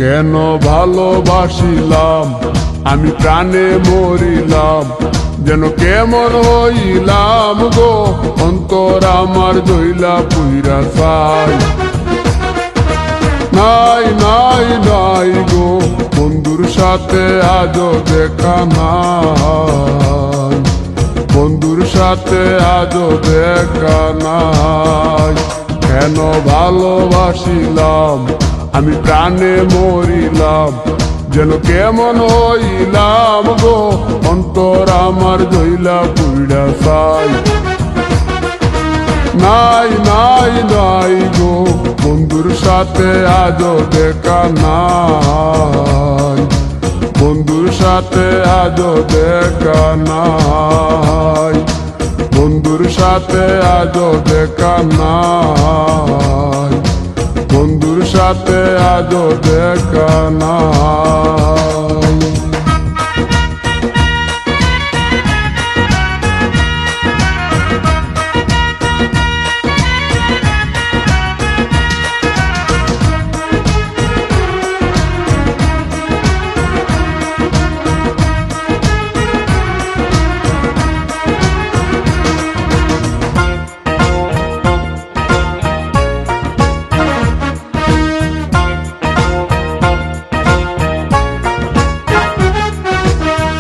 কেন ভালোবাসিলাম আমি প্রাণে মরিলাম, যেন কেমন হইলাম গো অন্তর আমার জইলা পুইরা চাই। নাই নাই নাই গো বন্ধুর সাথে আজও দেখা নাই, বন্ধুর সাথে আজও দেখা নাই। কেন ভালোবাসিলাম আমি প্রাণে মরিলাম, যেন কেমন হইলাম গো অন্তর আমার জইলা পুইরা চাই। নাই নাই নাই গো বন্ধুর সাথে আজও দেখা নাই, বন্ধুর সাথে আজও দেখা নাই, বন্ধুর সাথে আজও দেখা নাই, বন্ধুর সাথে আজও দেখা নাই।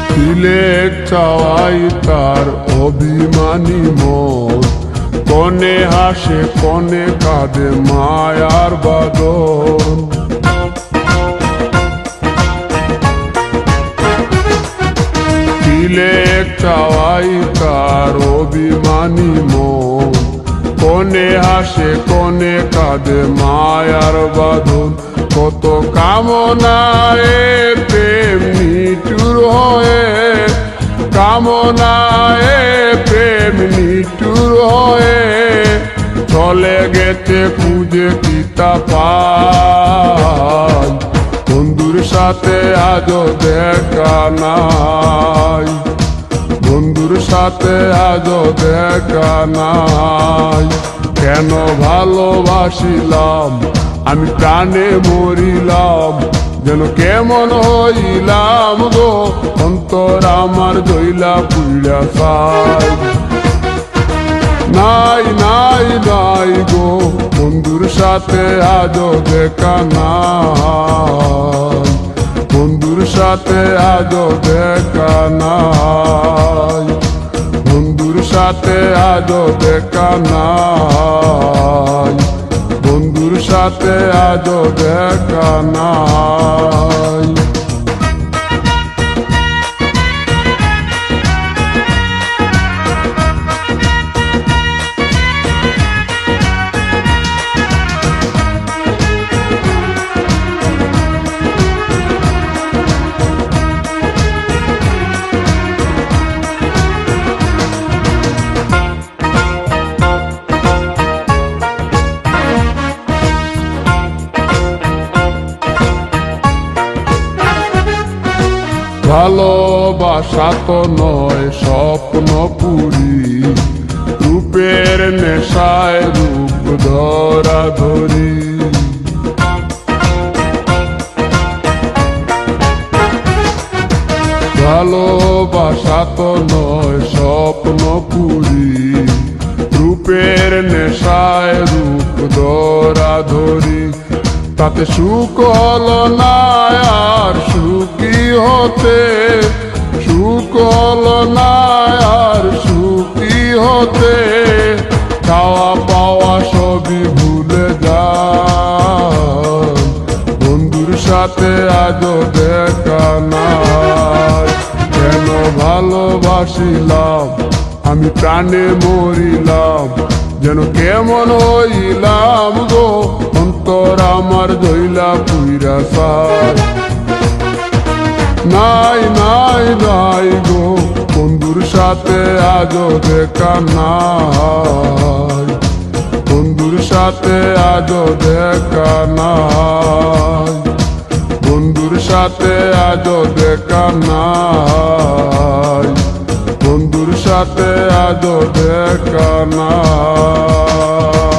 সিলেট চাওয়াই তার অভিমানী মন, কনে হাসে কনে কাঁদে মায়ার বাদন। সিলেট চাওয়াই তার অভিমানী মন, কনে হাসে কনে কাঁদে মায়ার বাদন। কত কামনায় প্রেম নিঠুর হয়ে, কামনায় প্রেম নিঠুর হয়ে চলে গেছে খুঁজে কিতা পাই। বন্ধুর সাথে আজও দেখা নাই, বন্ধুর সাথে আজও দেখা নাই। কেন ভালোবাসিলাম আমি প্রাণে মরিলাম, যেন কেমন হইলাম গো অন্তর আমার জইলা পুইরা চাই। নাই নাই নাই গো বন্ধুর সাথে আজও দেখা নাই, বন্ধুর সাথে আজও দেখা নাই, বন্ধুর সাথে আজও দেখা নাই, বন্ধুর সাথে আজও দেখা নাই। ভালোবাসা তো নয় স্বপ্ন পুরি, রূপের নেশায় রূপ ধরা ধরি। ভালোবাসা তো নয় স্বপ্ন পুরি, রূপের নেশায় রূপ ধরা ধরি। তাতে সুখ হলো না আর সুখী হতে, সুখ হলো না আর সুখী হতে। খাওয়া পাওয়া সবই ভুলে যায়, বন্ধুর সাথে আজও দেখা নাই। কেন ভালোবাসিলাম আমি প্রাণে মরিলাম, যেন কেমন হইলাম গো অন্তর আমার জইলা পুইরা চাই। নাই নাই নাই গো বন্ধুর সাথে আজও দেখা নাই, বন্ধুর সাথে আজও দেখা নাই, বন্ধুর সাথে আজও দেখা নাই, বন্ধুর সাথে আজও দেখা নাই।